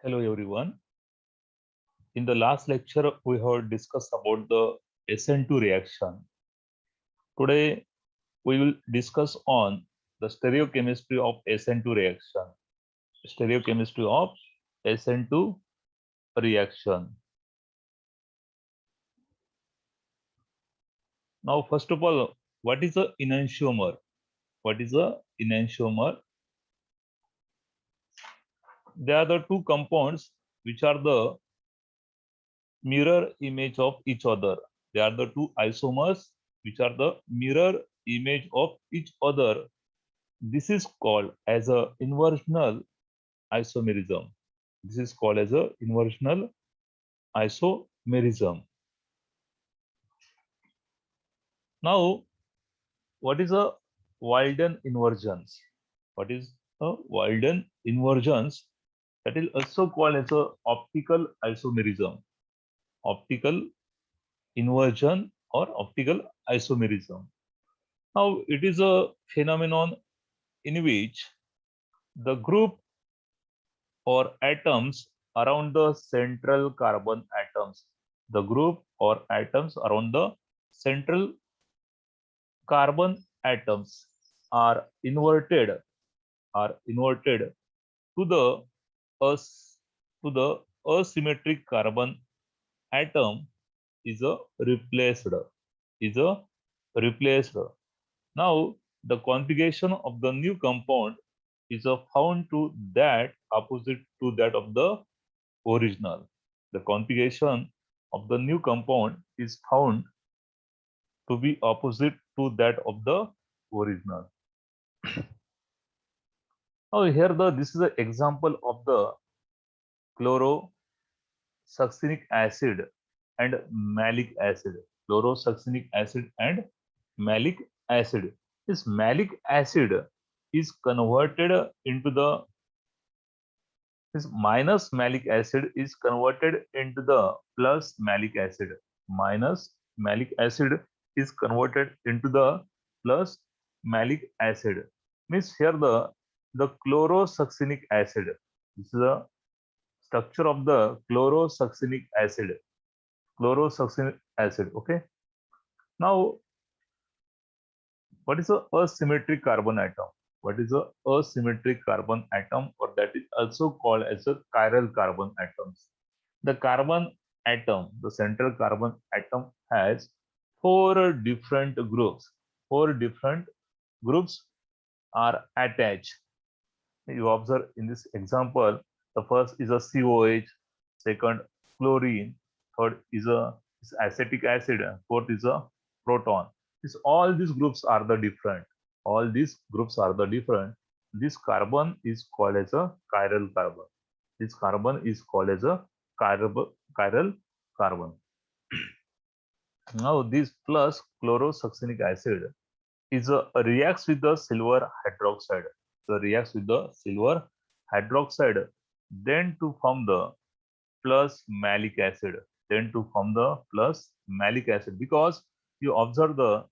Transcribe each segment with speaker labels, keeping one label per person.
Speaker 1: Hello everyone. In the last lecture, we have discussed about the SN2 reaction. Today, we will discuss on the stereochemistry of SN2 reaction. Stereochemistry of SN2 reaction. Now, first of all, what is a enantiomer? What is a enantiomer? They are the two compounds which are the mirror image of each other. They are the two isomers which are the mirror image of each other. This is called as a inversional isomerism. This is called as a inversional isomerism. Now, what is a Walden inversions? What is a Walden inversions? That is also called as a optical isomerism. Optical inversion or optical isomerism. Now, it is a phenomenon in which the group or atoms around the central carbon atoms, the group or atoms around the central carbon atoms are inverted to the as to the asymmetric carbon atom is a replaced is a replaced. Now the configuration of the new compound is found to that opposite to that of the original. The configuration of the new compound is found to be opposite to that of the original. Now here this is an example of the chlorosuccinic acid and malic acid. Chlorosuccinic acid and malic acid. This malic acid is converted into the this minus malic acid is converted into the plus malic acid. Minus malic acid is converted into the plus malic acid. Means here the chlorosuccinic acid. This is the structure of the chlorosuccinic acid. Chlorosuccinic acid. Okay. Now, what is a asymmetric carbon atom? What is a asymmetric carbon atom, or that is also called as a chiral carbon atoms? The carbon atom, the central carbon atom has four different groups. Four different groups are attached. You observe in this example, the first is a COH, second chlorine, third is acetic acid, fourth is a proton. All these groups are the different. All these groups are the different. This carbon is called as a chiral carbon. This carbon is called as a chiral carbon. Now this plus chlorosuccinic acid is reacts with the silver hydroxide. So reacts with the silver hydroxide, then to form the plus malic acid. Then to form the plus malic acid, because you observe the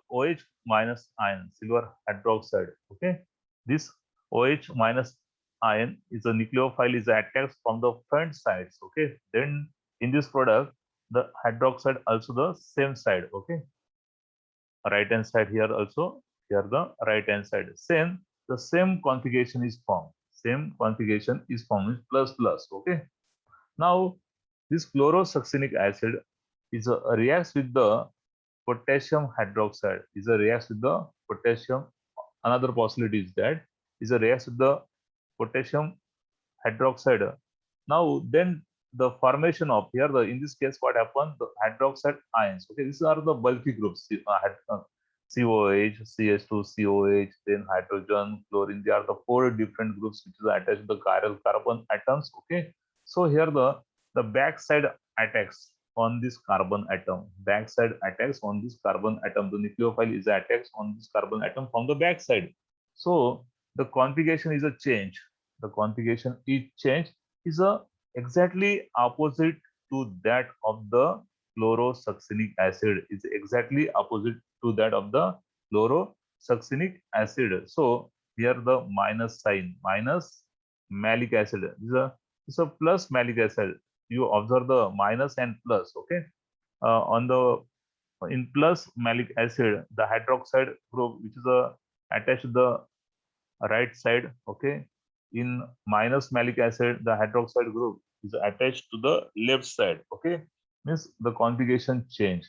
Speaker 1: OH minus ion, silver hydroxide. Okay, this OH minus ion is a nucleophile is attacked from the front sides. Okay, then in this product the hydroxide also the same side. Okay, right hand side here also, here the right hand side same, the same configuration is formed. Same configuration is formed plus plus. Okay, now this chlorosuccinic acid is reacts with the potassium hydroxide, is a reacts with the potassium. Another possibility is that is a reacts with the potassium hydroxide. Now then the formation of here, the in this case what happened, the hydroxide ions. Okay, these are the bulky groups. COH, CH2, COH, then hydrogen, chlorine. They are the four different groups which is attached to the chiral carbon atoms. Okay, so here the backside attacks on this carbon atom. Backside attacks on this carbon atom. The nucleophile is attacks on this carbon atom from the backside. So the configuration is a change. The configuration is changed is a exactly opposite to that of the chlorosuccinic acid. Is exactly opposite to that of the chlorosuccinic acid. So here the minus sign, minus malic acid. This is a It's a plus malic acid. You observe the minus and plus. Okay, on the in plus malic acid, the hydroxide group which is attached to the right side. Okay, in minus malic acid, the hydroxide group is attached to the left side. Okay, means the configuration change.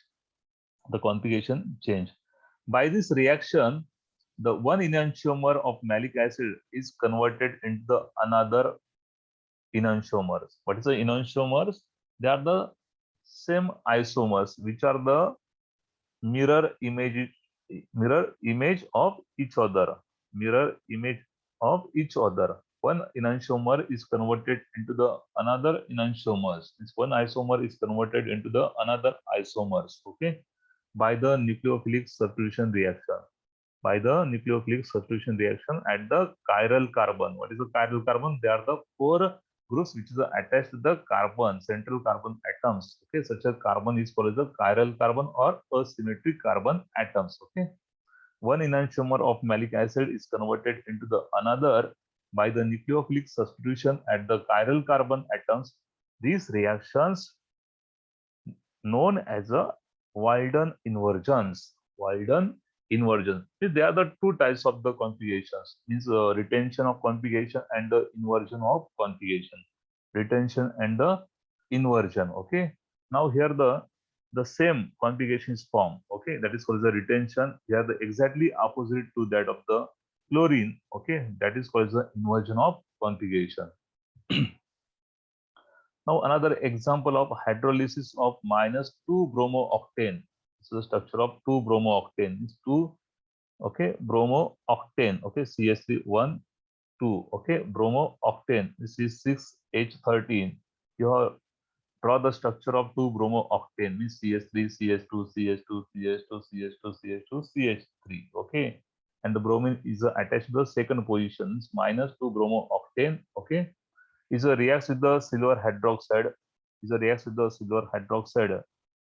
Speaker 1: The configuration change. By this reaction, the one enantiomer of malic acid is converted into the another enantiomers. What is the enantiomers? They are the same isomers which are the mirror image mirror image of each other. Mirror image of each other. One enantiomer is converted into the another enantiomers. This one isomer is converted into the another isomers. Okay, by the nucleophilic substitution reaction. By the nucleophilic substitution reaction at the chiral carbon. What is the chiral carbon? They are the four groups which is attached to the carbon, central carbon atoms. Okay, such a carbon is called as the chiral carbon or asymmetric carbon atoms. Okay, one enantiomer of malic acid is converted into the another by the nucleophilic substitution at the chiral carbon atoms. These reactions known as a Walden inversions. Walden inversions. They are the two types of the configurations. Means retention of configuration and the inversion of configuration. Retention and the inversion. Okay. Now here the same configuration is formed. Okay, that is called the retention. Here the exactly opposite to that of the chlorine. Okay, that is called the inversion of configuration. Now another example of hydrolysis of minus 2-bromo-octane. This is the structure of 2-bromo-octane. It's 2, okay, bromo-octane, okay, CH3 2, okay, bromo-octane. This is 6H13. You have draw the structure of 2-bromo-octane, means CH3, CH2, CH2, CH2, CH2, CH2, CH3, okay. And the bromine is attached to the second position, minus 2-bromo-octane, okay, is a reacts with the silver hydroxide,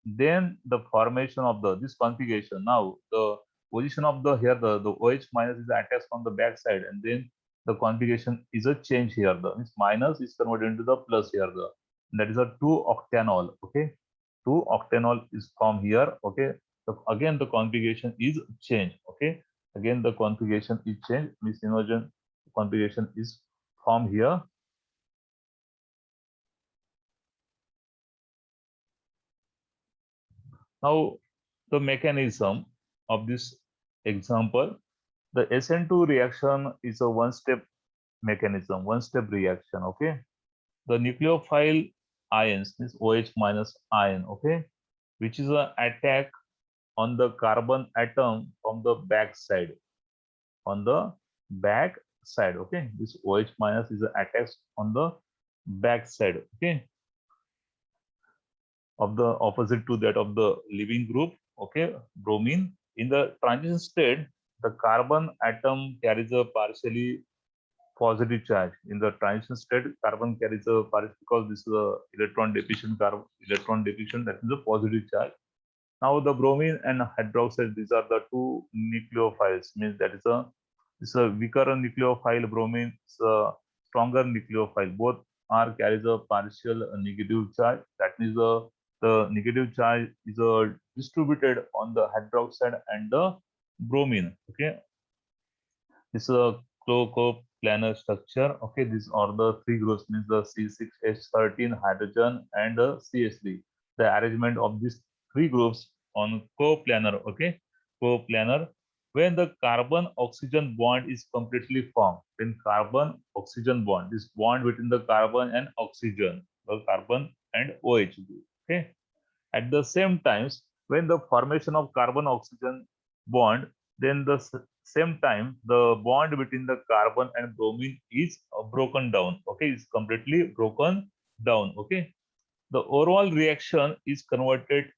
Speaker 1: then the formation of this configuration. Now the position of the OH minus is attached on the back side, and then the configuration is a change here. The means minus is converted into the plus here. That is a 2-octanol. Okay, 2-octanol is formed here. Okay, so again the configuration is changed. Okay, again the configuration is changed. Means inversion configuration is formed here. Now, the mechanism of this example, the SN2 reaction is a one-step mechanism, one-step reaction, okay? The nucleophile ions, this OH minus ion, okay, which is an attack on the carbon atom from the back side, on the back side, okay? This OH minus is an attack on the back side, okay? Of the opposite to that of the leaving group, okay, bromine. In the transition state, the carbon atom carries a partially positive charge. In the transition state, carbon carries a partial, because this is a electron deficient carbon, electron deficient, that is a positive charge. Now the bromine and hydroxide, these are the two nucleophiles, means that is a weaker nucleophile. Bromine is a stronger nucleophile. Both are carries a partial negative charge. That means the negative charge is distributed on the hydroxide and the bromine. Okay, this is a co-planar structure. Okay, these are the three groups, means the C6H13 hydrogen and the CH3. The arrangement of these three groups on co-planar. Okay, co-planar. When the carbon oxygen bond is completely formed, then carbon oxygen bond, this bond between the carbon and oxygen, the carbon and OH group. Okay, at the same times, when the formation of carbon oxygen bond, then the same time the bond between the carbon and bromine is broken down. Okay, it's completely broken down. Okay, the overall reaction is concerted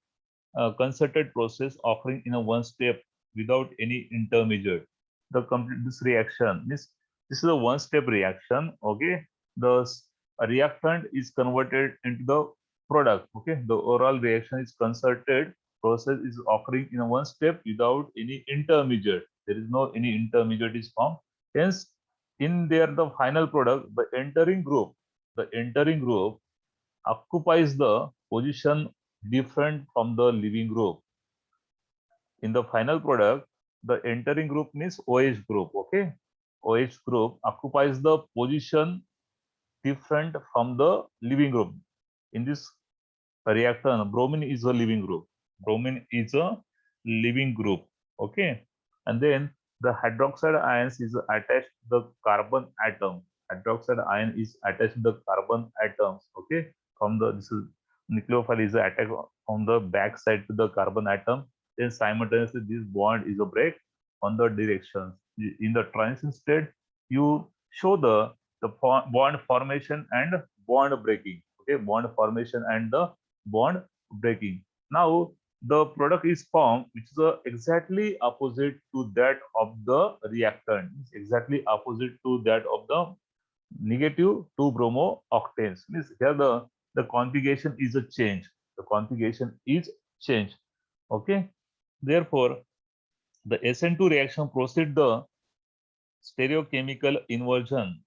Speaker 1: process occurring in a one step without any intermediate. The complete this reaction means this is a one step reaction. Okay, the reactant is converted into the product. Okay, the overall reaction is concerted process is occurring in a one step without any intermediate. There is no any intermediate is formed. Hence, in there the final product, the entering group, the entering group occupies the position different from the leaving group. In the final product, the entering group means OH group. Okay, OH group occupies the position different from the leaving group. In this reactor, bromine is a leaving group. Bromine is a leaving group. Okay, and then the hydroxide ions is attached to the carbon atom. Hydroxide ion is attached to the carbon atoms. Okay, from the this is nucleophile is attached on the back side to the carbon atom. Then simultaneously this bond is a break on the directions. In the transition state, you show the bond formation and bond breaking. Okay, bond formation and the bond breaking. Now the product is formed which is exactly opposite to that of the reactant. It's exactly opposite to that of the negative 2 bromo octanes. Means here the configuration is a change. The configuration is changed. Okay. Therefore, the SN2 reaction proceed the stereochemical inversion.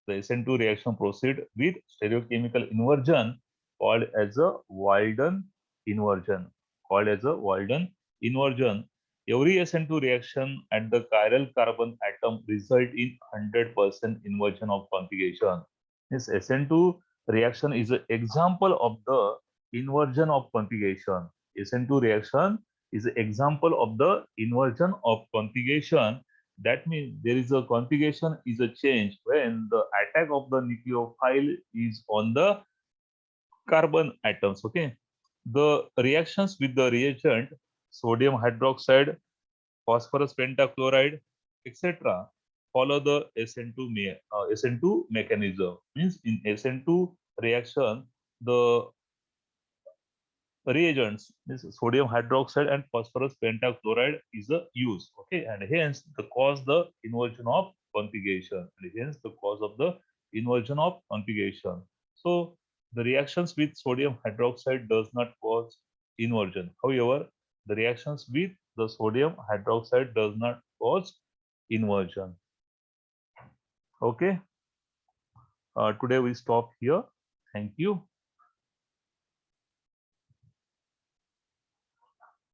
Speaker 1: The SN2 reaction proceed with stereochemical inversion called as a Walden inversion. Called as a Walden inversion. Every SN2 reaction at the chiral carbon atom result in 100% inversion of configuration. This SN2 reaction is an example of the inversion of configuration. SN2 reaction is an example of the inversion of configuration. That means there is a configuration is a change when the attack of the nucleophile is on the carbon atoms. Okay, the reactions with the reagent sodium hydroxide, phosphorus pentachloride, etc. follow the SN2 mechanism. Means in SN2 reaction, the reagents, this sodium hydroxide and phosphorus pentachloride is a use. Okay, and hence the cause the inversion of configuration. And hence the cause of the inversion of configuration. So the reactions with sodium hydroxide does not cause inversion. However, the reactions with the sodium hydroxide does not cause inversion. Okay. Today we stop here. Thank you.